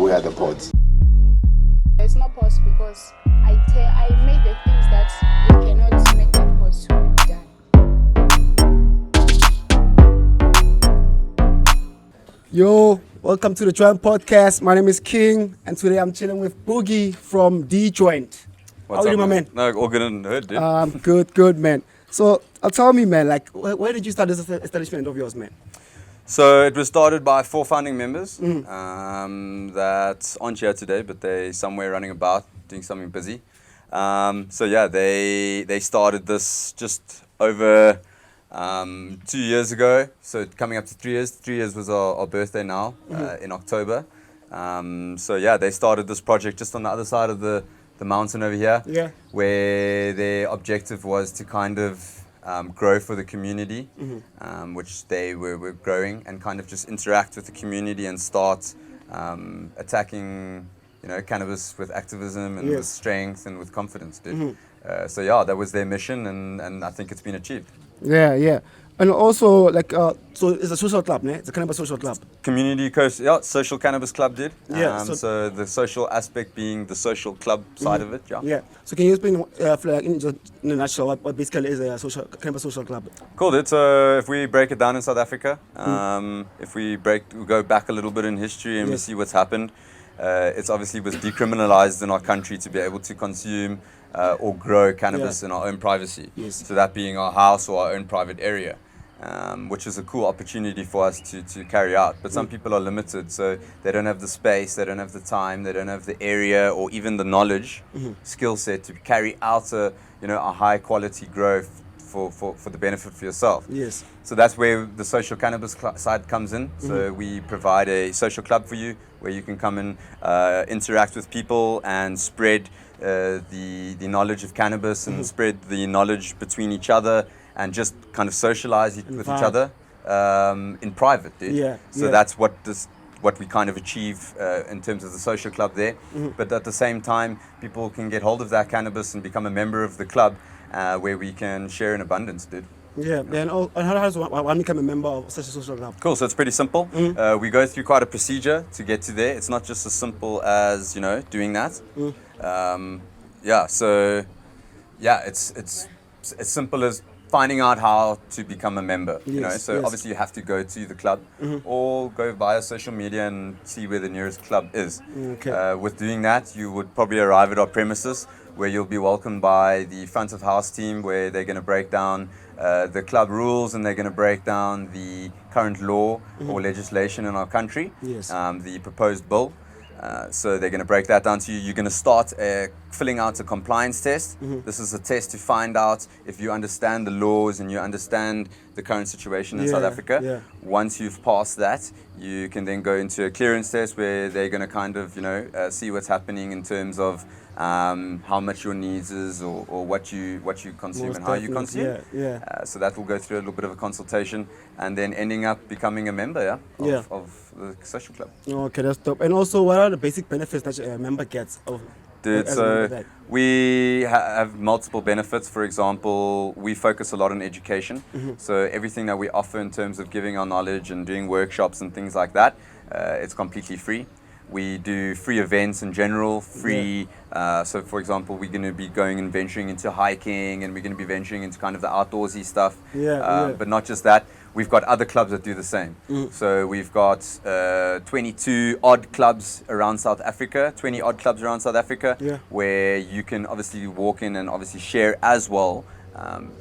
we are the pods. It's not possible because I make the things that you cannot make that pause to die. Yo, welcome to the Joint Podcast. My name is King, and today I'm chilling with Boogy from D Joint. How are you, my man? No, all good in the hood, dude. Good, man. So, tell me, man, like, where did you start this establishment of yours, man? So it was started by 4 founding members that aren't here today, but they're somewhere running about doing something busy. So yeah, they started this just over 2 years ago. So coming up to 3 years. 3 years was our birthday now in October. So yeah, they started this project just on the other side of the mountain over here, where their objective was to kind of grow for the community, which they were growing, and kind of just interact with the community and start attacking, cannabis with activism and with strength and with confidence, dude. So yeah, that was their mission, and I think it's been achieved. Yeah. And also, like, so it's a social club, né? It's a cannabis social club. Social cannabis club, dude. Yeah. So the social aspect being the social club side of it, Yeah. So can you explain, in a nutshell, what basically is a cannabis social club? Cool, dude. So if we break it down in South Africa, if we go back a little bit in history and we see what's happened, it's obviously was decriminalized in our country to be able to consume or grow cannabis in our own privacy. Yes. So that being our house or our own private area, which is a cool opportunity for us to carry out. But some people are limited, so they don't have the space, they don't have the time, they don't have the area or even the knowledge, skill set to carry out a high quality growth for the benefit for yourself. Yes. So that's where the social cannabis side comes in. So we provide a social club for you where you can come and interact with people and spread the knowledge of cannabis and spread the knowledge between each other and just kind of socialize with each other in private, dude. So that's what we kind of achieve in terms of the social club there. But at the same time, people can get hold of that cannabis and become a member of the club where we can share in abundance, dude. Yeah. And how does one become a member of such a social club? Cool, so it's pretty simple. We go through quite a procedure to get to there. It's not just as simple as, doing that. It's as simple as finding out how to become a member. Obviously you have to go to the club or go via social media and see where the nearest club is. With doing that, you would probably arrive at our premises where you'll be welcomed by the front of house team, where they're going to break down the club rules and they're going to break down the current law or legislation in our country, the proposed bill. So they're going to break that down to you. You're going to start filling out a compliance test. This is a test to find out if you understand the laws and you understand the current situation in South Africa. Once you've passed that, you can then go into a clearance test where they're going to kind of, see what's happening in terms of how much your needs is or what you consume. Most and how you consume. So that will go through a little bit of a consultation and then ending up becoming a member of the social club. Okay, that's dope. And also, what are the basic benefits that a member gets? Dude, so we have multiple benefits. For example, we focus a lot on education. So everything that we offer in terms of giving our knowledge and doing workshops and things like that, it's completely free. We do free events in general, free. So for example, we're going to be going and venturing into hiking, and we're going to be venturing into kind of the outdoorsy stuff. But not just that, we've got other clubs that do the same. So we've got 22 odd clubs around South Africa, 20 odd clubs around South Africa, where you can obviously walk in and obviously share as well,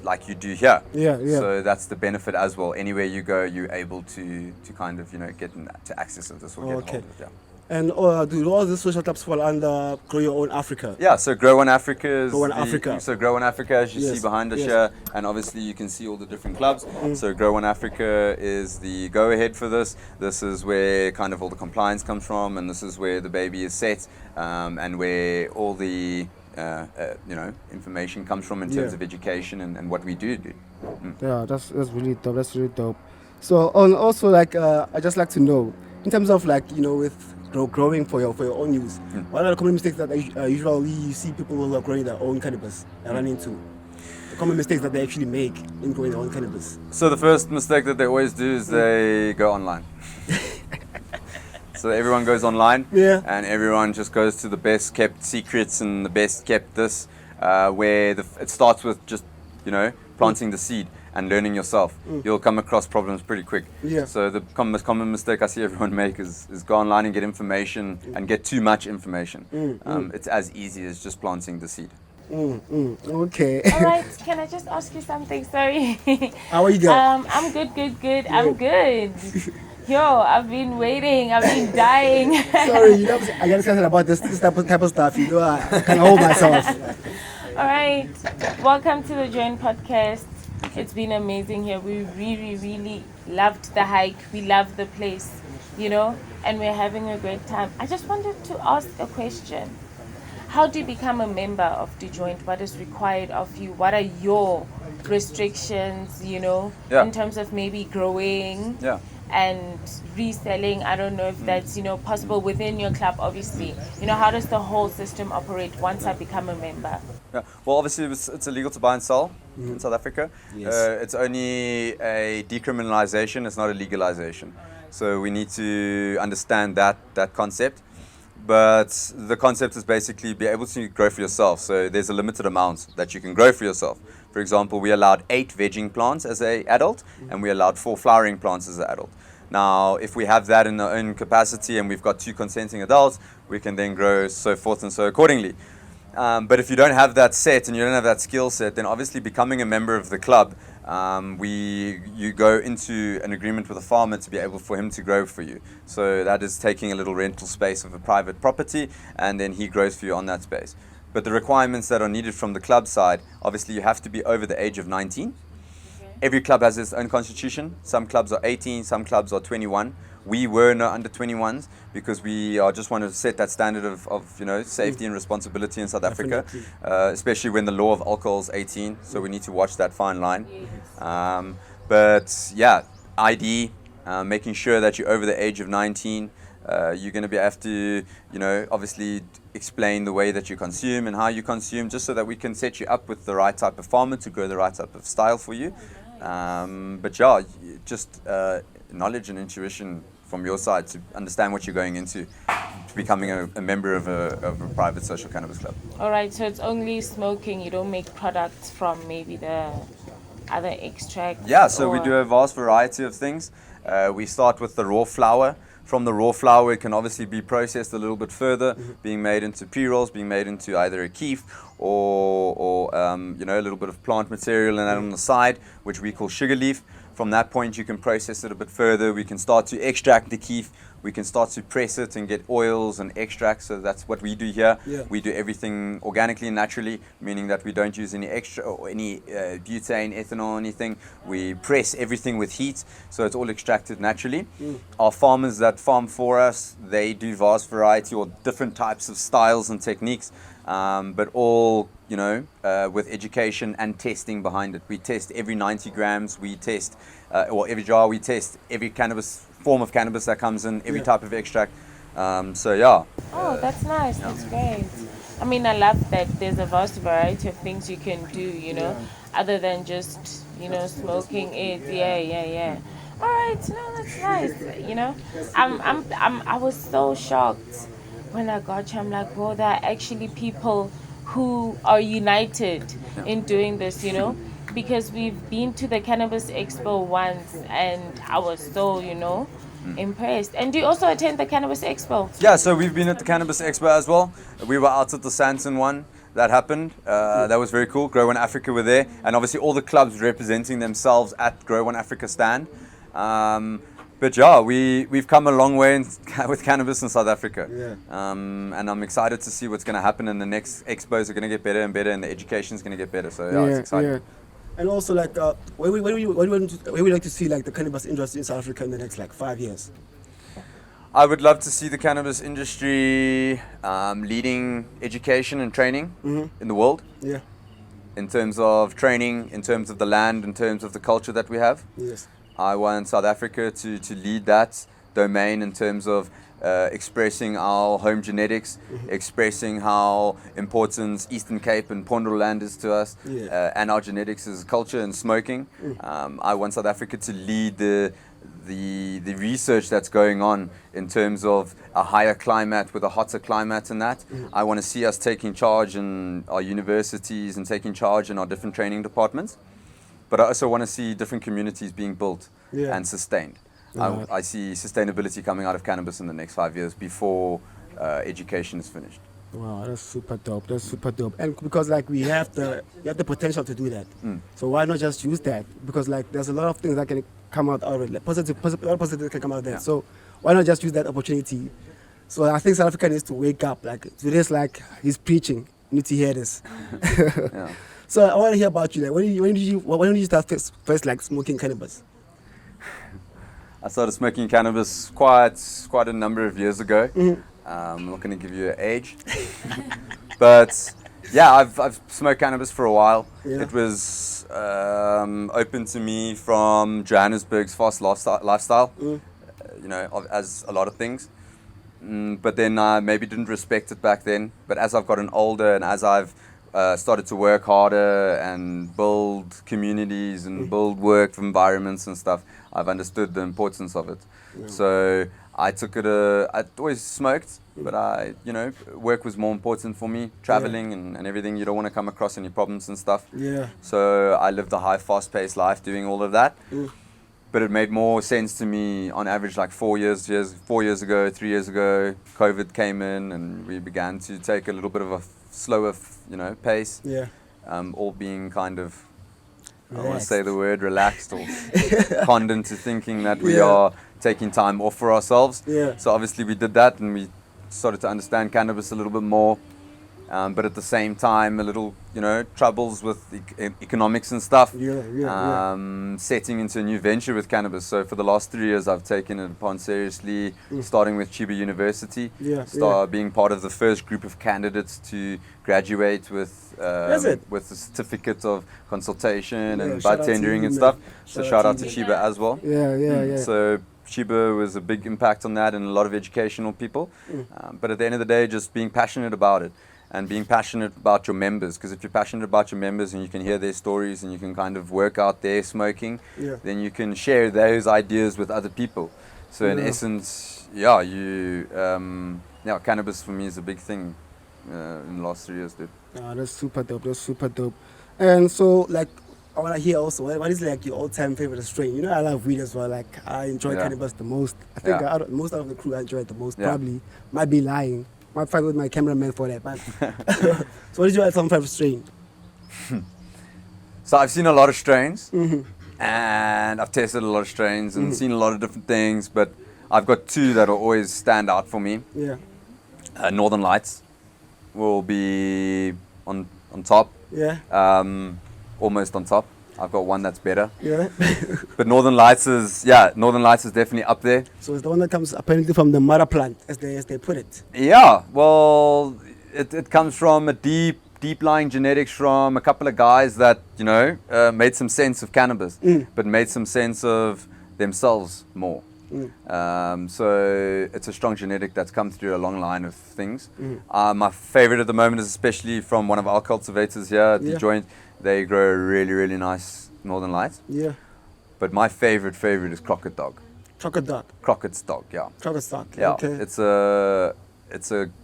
like you do here. So that's the benefit as well. Anywhere you go, you're able to kind of, get to access of this or get hold of it. And do all these social clubs fall under Grow Your Own Africa? Yeah, so Grow One Africa is Grow One Africa. So Grow One Africa, as you see behind us here, and obviously you can see all the different clubs. So Grow One Africa is the go-ahead for this. This is where kind of all the compliance comes from, and this is where the baby is set, and where all the information comes from in terms of education and what we do. Yeah, that's really dope. That's really dope. So also, like, I just like to know, in terms of, like, with growing for your own use, what are the common mistakes that usually you see people who are growing their own cannabis run into? The common mistakes that they actually make in growing their own cannabis. So the first mistake that they always do is they go online. So everyone goes online, Yeah. and everyone just goes to the best kept secrets and the best kept this, where it starts with just, planting the seed and learning yourself. You'll come across problems pretty quick. Yeah. So the most common mistake I see everyone make is go online and get information and get too much information. It's as easy as just planting the seed. Okay. All right, can I just ask you something? Sorry. How are you guys? I'm good. I'm good. Yo, I've been waiting. I've been dying. Sorry, I get excited about this type of stuff. I can hold myself. All right, welcome to the Join Podcast. It's been amazing here. We really loved the hike. We loved the place, and we're having a great time. I just wanted to ask a question. How do you become a member of the Joint? What is required of you? What are your restrictions, in terms of maybe growing and reselling? I don't know if that's, possible within your club, obviously. How does the whole system operate once I become a member? Yeah. Well, obviously it's illegal to buy and sell in South Africa. Yes. It's only a decriminalization. It's not a legalization. So we need to understand that concept. But the concept is basically be able to grow for yourself. So there's a limited amount that you can grow for yourself. For example, we allowed 8 vegging plants as an adult, and we allowed 4 flowering plants as an adult. Now, if we have that in our own capacity and we've got 2 consenting adults, we can then grow so forth and so accordingly. But if you don't have that set and you don't have that skill set, then obviously becoming a member of the club, you go into an agreement with a farmer to be able for him to grow for you. So that is taking a little rental space of a private property, and then he grows for you on that space. But the requirements that are needed from the club side, obviously you have to be over the age of 19. Every club has its own constitution. Some clubs are 18, some clubs are 21. We were no under 21s because we just want to set that standard of safety and responsibility in South Africa, especially when the law of alcohol is 18. So we need to watch that fine line. But yeah, ID, making sure that you're over the age of 19. You're going to have to, obviously explain the way that you consume and how you consume, just so that we can set you up with the right type of farmer to grow the right type of style for you. But yeah, just knowledge and intuition from your side to understand what you're going into, to becoming a member of a private social cannabis club. All right, so it's only smoking. You don't make products from maybe the other extracts? Yeah, so we do a vast variety of things. We start with the raw flower. From the raw flower, it can obviously be processed a little bit further, being made into pre-rolls, being made into either a keef or a little bit of plant material and that on the side, which we call sugar leaf. From that point, you can process it a bit further. We can start to extract the keef. We can start to press it and get oils and extracts. So that's what we do here. Yeah. We do everything organically and naturally, meaning that we don't use any extra or any butane, ethanol, anything. We press everything with heat, so it's all extracted naturally. Our farmers that farm for us, they do vast variety or different types of styles and techniques, but all with education and testing behind it. We test every 90 grams. We test, or every jar. We test every form of cannabis that comes in, every type of extract. So yeah. Oh, that's nice. That's great. I mean, I love that there's a vast variety of things you can do, other than just, smoking it. Yeah. All right, no, that's nice. I was so shocked when I got you. I'm like, well, there are actually people who are united in doing this, because we've been to the Cannabis Expo once and I was so, impressed. And do you also attend the Cannabis Expo? Yeah, so we've been at the Cannabis Expo as well. We were out at the Santon one. That happened. That was very cool. Grow One Africa were there, and obviously all the clubs representing themselves at Grow One Africa stand. But yeah, we've come a long way with cannabis in South Africa. Yeah. And I'm excited to see what's going to happen, and the next expos are going to get better and better, and the education is going to get better. So yeah, it's exciting. Yeah. And also, like, where would you like to see like the cannabis industry in South Africa in the next 5 years? I would love to see the cannabis industry leading education and training in the world. Yeah. In terms of training, in terms of the land, in terms of the culture that we have. Yes. I want South Africa to lead that domain in terms of expressing our home genetics, expressing how important Eastern Cape and Pondor land is to us, and our genetics as culture and smoking. I want South Africa to lead the the research that's going on in terms of a higher climate with a hotter climate and that. I want to see us taking charge in our universities and taking charge in our different training departments. But I also want to see different communities being built and sustained. I see sustainability coming out of cannabis in the next 5 years before education is finished. Wow, that's super dope. That's super dope. And because like we have the potential to do that. So why not just use that? Because like there's a lot of things that can come out of it. Like a lot of positive can come out of that. So why not just use that opportunity? So I think South Africa needs to wake up. Like to this, like he's preaching. You need to hear this. So I want to hear about you. Like when did you start first like smoking cannabis? I started smoking cannabis quite a number of years ago. I'm not going to give you an age, but yeah, I've smoked cannabis for a while. It was open to me from Johannesburg's fast lifestyle, as a lot of things. But then I maybe didn't respect it back then. But as I've gotten older and as I've started to work harder and build communities and build work environments and stuff, I've understood the importance of it. So I took it. I'd always smoked, but work was more important for me. Traveling and everything. You don't want to come across any problems and stuff. So I lived a high, fast-paced life doing all of that. But it made more sense to me on average like 3 years ago, COVID came in and we began to take a little bit of a slower, pace. All being kind of, I don't want to say the word relaxed or conned into thinking that we are taking time off for ourselves. So obviously we did that and we started to understand cannabis a little bit more. But at the same time, a little, troubles with economics and stuff. Setting into a new venture with cannabis. So for the last 3 years, I've taken it upon seriously, starting with Chiba University, being part of the first group of candidates to graduate with a certificate of consultation and bud tendering and stuff. So shout out to Chiba as well. So Chiba was a big impact on that and a lot of educational people. But at the end of the day, just being passionate about it. And being passionate about your members, because if you're passionate about your members and you can hear their stories and you can kind of work out their smoking, then you can share those ideas with other people. So in essence, cannabis for me is a big thing in the last 3 years, dude. That's super dope. That's super dope. And so, like, I want to hear also, what is like your all-time favorite strain? I love weed as well. Like, I enjoy cannabis the most. I think most of the crew I enjoy it the most. Probably might be lying. Might fight with my cameraman for that. But so what is your all-time favorite strain? So I've seen a lot of strains, and I've tested a lot of strains and seen a lot of different things. But I've got two that will always stand out for me. Northern Lights will be on top. Almost on top. I've got one that's better. But Northern Lights is definitely up there. So it's the one that comes apparently from the mother plant, as they put it. Yeah, well, it comes from a deep-lying genetics from a couple of guys that, made some sense of cannabis, but made some sense of themselves more. So it's a strong genetic that's come through a long line of things. My favorite at the moment is especially from one of our cultivators here at the joint. They grow really, really nice Northern Lights. But my favorite is Crockett Dog. Crockett Dog? Crockett's Dog, yeah. Crockett's Dog, yeah. Okay. It's a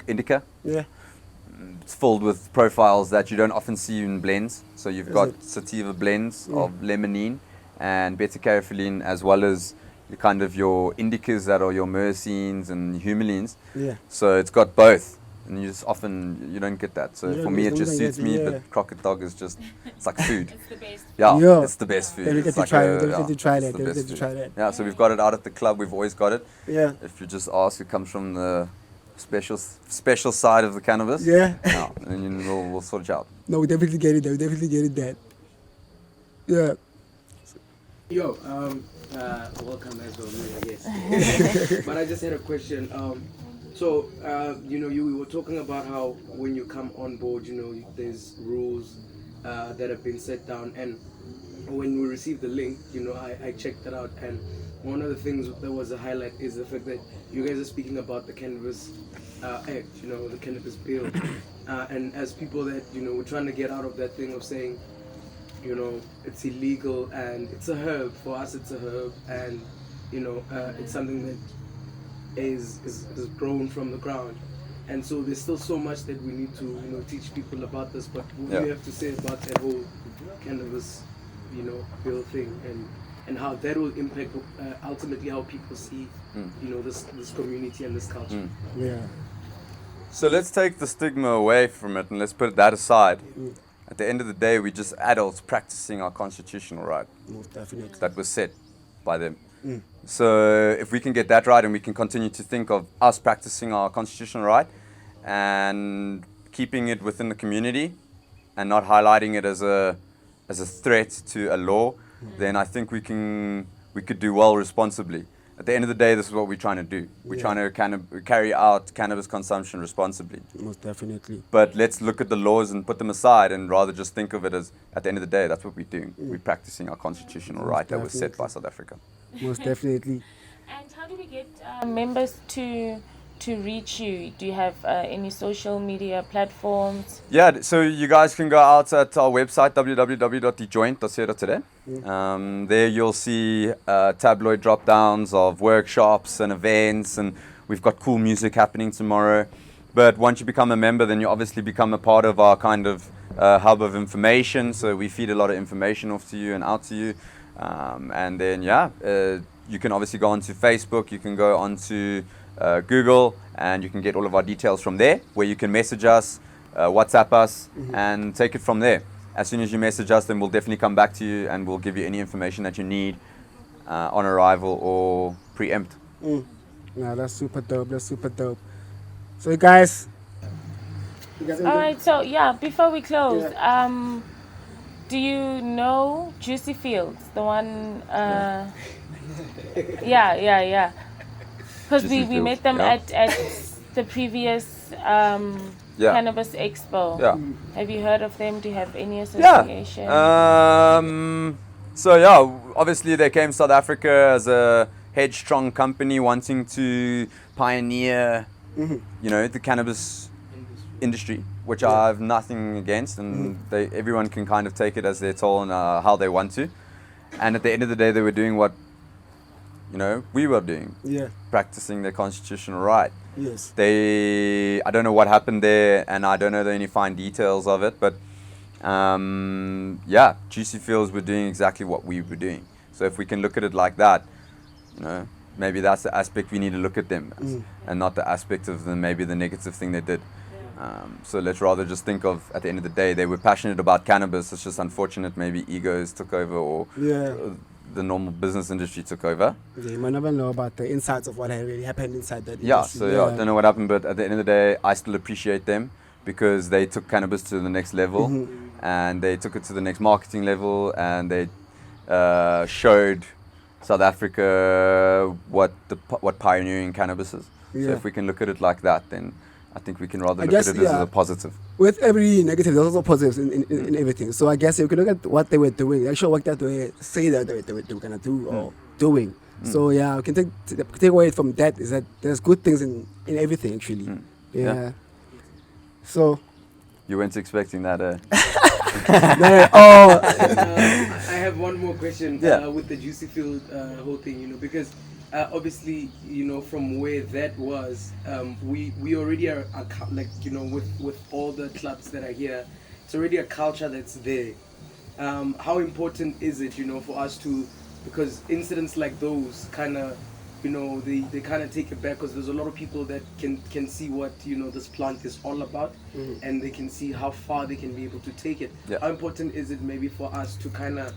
indica. It's filled with profiles that you don't often see in blends. So you've got sativa blends of limonene and beta-carotene, as well as kind of your indicas that are your myrcenes and humulines. So it's got both. And you don't get that. So for me, it just suits me. But Crockett Dog is it's like food. It's the best. It's the best food. They get to try that. Yeah, so we've got it out at the club. We've always got it. Yeah. If you just ask, it comes from the special side of the cannabis. And we'll sort it out. No, we definitely get it. We definitely get it. That. Yeah. Yo, welcome as well, I guess. But I just had a question. So, we were talking about how when you come on board, there's rules that have been set down. And when we received the link, I checked that out. And one of the things that was a highlight is the fact that you guys are speaking about the Cannabis Act, the Cannabis Bill. And as people that, we're trying to get out of that thing of saying, it's illegal and it's a herb. For us, it's a herb. And it's something that is grown from the ground. And so there's still so much that we need to, teach people about this. But what do you have to say about that whole cannabis, bill thing, and how that will impact ultimately how people see, this community and this culture? Yeah. So let's take the stigma away from it and let's put that aside. At the end of the day, we're just adults practicing our constitutional right. Most definitely. That was set by them. So if we can get that right and we can continue to think of us practicing our constitutional right and keeping it within the community and not highlighting it as a threat to a law, then I think we could do well responsibly. At the end of the day, this is what we're trying to do. We're trying to carry out cannabis consumption responsibly. Most definitely. But let's look at the laws and put them aside and rather just think of it as, at the end of the day, that's what we're doing. We're practicing our constitutional right that was set by South Africa. Most definitely. And how do we get members to reach you? Do you have any social media platforms? Yeah, so you guys can go out at our website, www.thejoint.co.za. There you'll see tabloid drop-downs of workshops and events, and we've got cool music happening tomorrow. But once you become a member, then you obviously become a part of our kind of hub of information. So we feed a lot of information off to you and out to you. And then, you can obviously go onto Facebook, you can go onto Google, and you can get all of our details from there, where you can message us, WhatsApp us, and take it from there. As soon as you message us, then we'll definitely come back to you and we'll give you any information that you need on arrival or preempt. No, that's super dope. That's super dope. So, guys. All right, so before we close, do you know Juicy Fields, the one? Because we met them at the previous Cannabis Expo. Yeah. Have you heard of them? Do you have any association? Obviously they came to South Africa as a headstrong company wanting to pioneer, the cannabis industry, which I have nothing against, and everyone can kind of take it as their toll and how they want to. And at the end of the day, they were doing what, we were doing. Yeah. Practicing their constitutional right. Yes. I don't know what happened there, and I don't know any fine details of it, but Juicy Fields were doing exactly what we were doing. So if we can look at it like that, maybe that's the aspect we need to look at them as, and not the aspect of maybe the negative thing they did. So let's rather just think of, at the end of the day, they were passionate about cannabis. It's just unfortunate maybe egos took over or the normal business industry took over. Yeah, you might never know about the insights of what really happened inside that industry. I don't know what happened, but at the end of the day, I still appreciate them because they took cannabis to the next level and they took it to the next marketing level, and they showed South Africa what pioneering cannabis is. So if we can look at it like that, then I think we can rather look at it as a positive. With every negative, there's also positives in everything. So I guess if you look at what they were doing, the actual work that they say that they were going to do or doing. So we can take away from that is that there's good things in everything actually. So you weren't expecting that, I have one more question with the Juicy Field whole thing, because obviously, from where that was, we already are with all the clubs that are here, it's already a culture that's there. How important is it, for us to, because incidents like those kind of, they kind of take it back, because there's a lot of people that can see what, this plant is all about, and they can see how far they can be able to take it. How important is it maybe for us to kind of,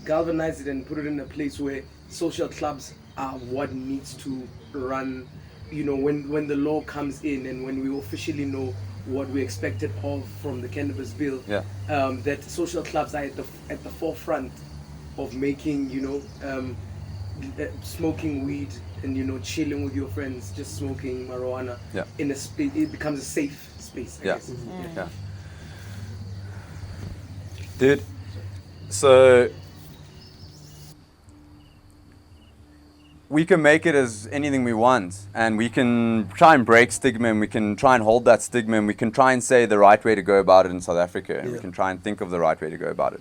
galvanize it and put it in a place where social clubs are what needs to run, when the law comes in and when we officially know what we expected of from the cannabis bill, that social clubs are at the forefront of making, smoking weed and chilling with your friends, just smoking marijuana in a space. It becomes a safe space, I guess. Dude, so we can make it as anything we want, and we can try and break stigma, and we can try and hold that stigma, and we can try and say the right way to go about it in South Africa, and we can try and think of the right way to go about it.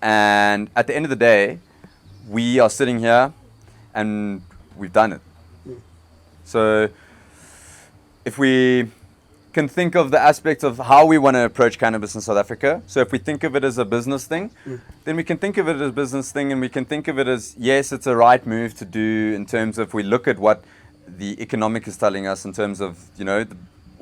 And at the end of the day, we are sitting here and we've done it. So if we can think of the aspect of how we want to approach cannabis in South Africa, so if we think of it as a business thing, then we can think of it as a business thing, and we can think of it as, yes, it's a right move to do in terms of we look at what the economic is telling us in terms of, you know,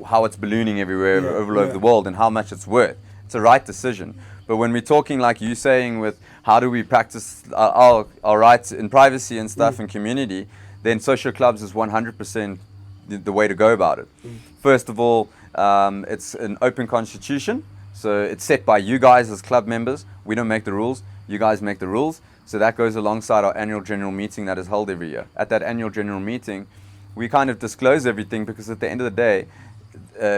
how it's ballooning everywhere all over the world and how much it's worth. It's a right decision. But when we're talking like you saying with how do we practice our rights in privacy and stuff and community, then social clubs is 100% the way to go about it. First of all, it's an open constitution, so it's set by you guys as club members. We don't make the rules, you guys make the rules. So that goes alongside our annual general meeting that is held every year. At that annual general meeting, we kind of disclose everything, because at the end of the day,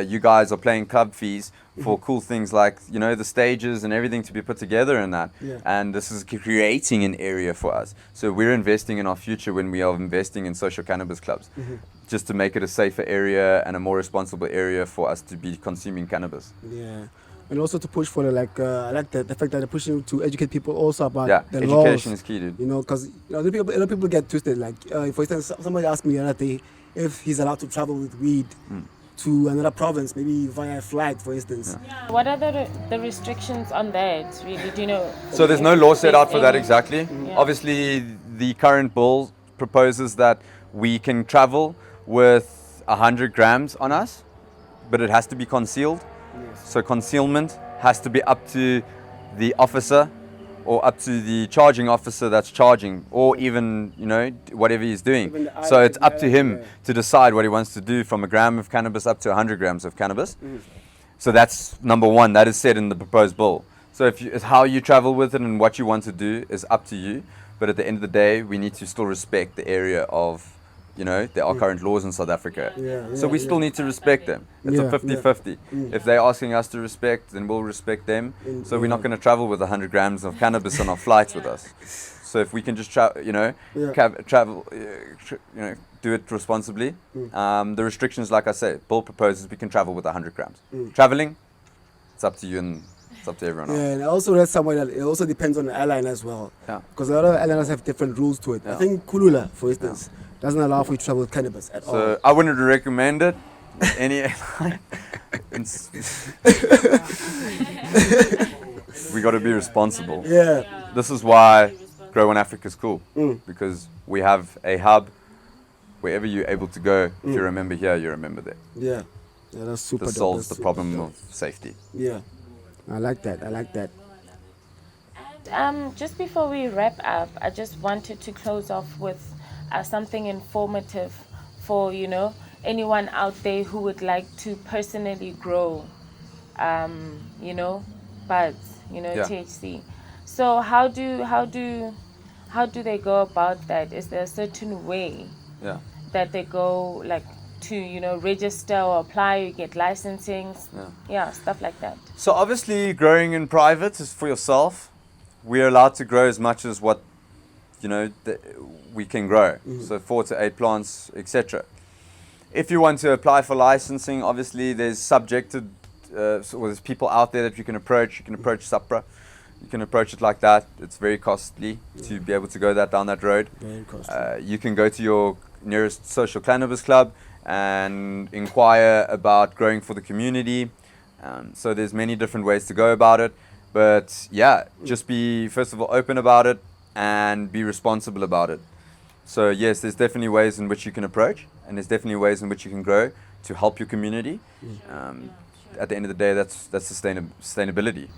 you guys are paying club fees for cool things like, you know, the stages and everything to be put together in that. And this is creating an area for us. So we're investing in our future when we are investing in social cannabis clubs, just to make it a safer area and a more responsible area for us to be consuming cannabis. Yeah. And also to push for I like the fact that they're pushing to educate people also about the education laws. Education is key, dude. You know, because a lot of people get twisted. Like, for instance, somebody asked me the other day if he's allowed to travel with weed to another province, maybe via flight, for instance. What are the restrictions on that, really? Do you know? So there's no law set out for that any- exactly. Obviously, the current bill proposes that we can travel with 100 grams on us, but it has to be concealed. So concealment has to be up to the officer or up to the charging officer that's charging, or even, you know, whatever he's doing. So it's up to him to decide what he wants to do from a gram of cannabis up to 100 grams of cannabis. So that's number one. That is said in the proposed bill. So it's how you travel with it and what you want to do is up to you. But at the end of the day, we need to still respect the area of, you know, there are current laws in South Africa. So we still need to respect them. It's a 50-50. If they're asking us to respect, then we'll respect them. So we're not going to travel with 100 grams of cannabis on our flights with us. So if we can just travel, do it responsibly. The restrictions, like I say, bill proposes we can travel with 100 grams. Traveling, it's up to you and it's up to everyone else. Yeah, and I also read somewhere that it also depends on the airline as well. Because a lot of airlines have different rules to it. I think Kulula, for instance, doesn't allow for you to travel with cannabis at all. So I wouldn't recommend it. Any airline. We got to be responsible. Yeah. This is why Grow in Africa is cool, because we have a hub wherever you're able to go. If you're a member here, you're a member there. Yeah, that's super. This solves the problem of safety. Yeah, I like that. Just before we wrap up, I just wanted to close off with something informative for, you know, anyone out there who would like to personally grow, you know, buds, you know, THC. So how do they go about that? Is there a certain way that they go, like, to, you know, register or apply, you get licensing, stuff like that? So obviously growing in private is for yourself. We're allowed to grow as much as what, you know, we can grow. So 4 to 8 plants, etc. If you want to apply for licensing, obviously there's subjected, there's people out there that you can approach. You can approach SAPRA. You can approach it like that. It's very costly to be able to go down that road. Very costly. You can go to your nearest social cannabis club and inquire about growing for the community. So there's many different ways to go about it. But yeah, just be, first of all, open about it and be responsible about it. So yes, there's definitely ways in which you can approach, and there's definitely ways in which you can grow to help your community. At the end of the day, that's sustainability.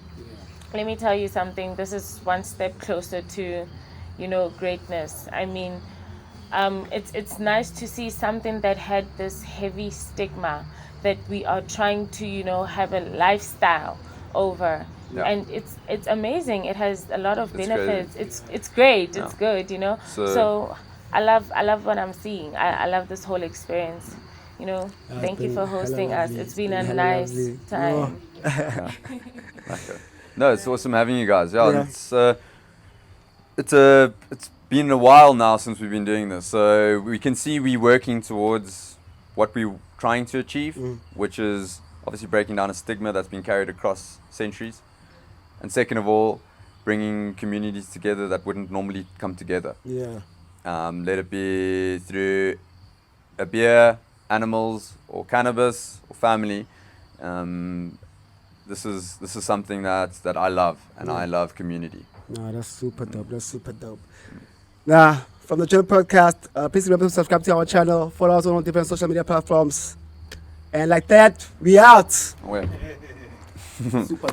Let me tell you something. This is one step closer to, you know, greatness. I mean, it's nice to see something that had this heavy stigma that we are trying to, you know, have a lifestyle over. And it's amazing. It has a lot of benefits. It's great. It's good, you know. So I love what I'm seeing. I love this whole experience. You know, thank you for hosting us. It's been a nice time. No, it's awesome having you guys. It's been a while now since we've been doing this. So we can see we're working towards what we're trying to achieve, which is obviously breaking down a stigma that's been carried across centuries. And second of all, bringing communities together that wouldn't normally come together. Yeah. Let it be through a beer, animals, or cannabis, or family. This is something that I love, and I love community. No, that's super dope. That's super dope. Now, from the Journey Podcast, please remember to subscribe to our channel, follow us on all different social media platforms. And like that, we out. Well. Super dope.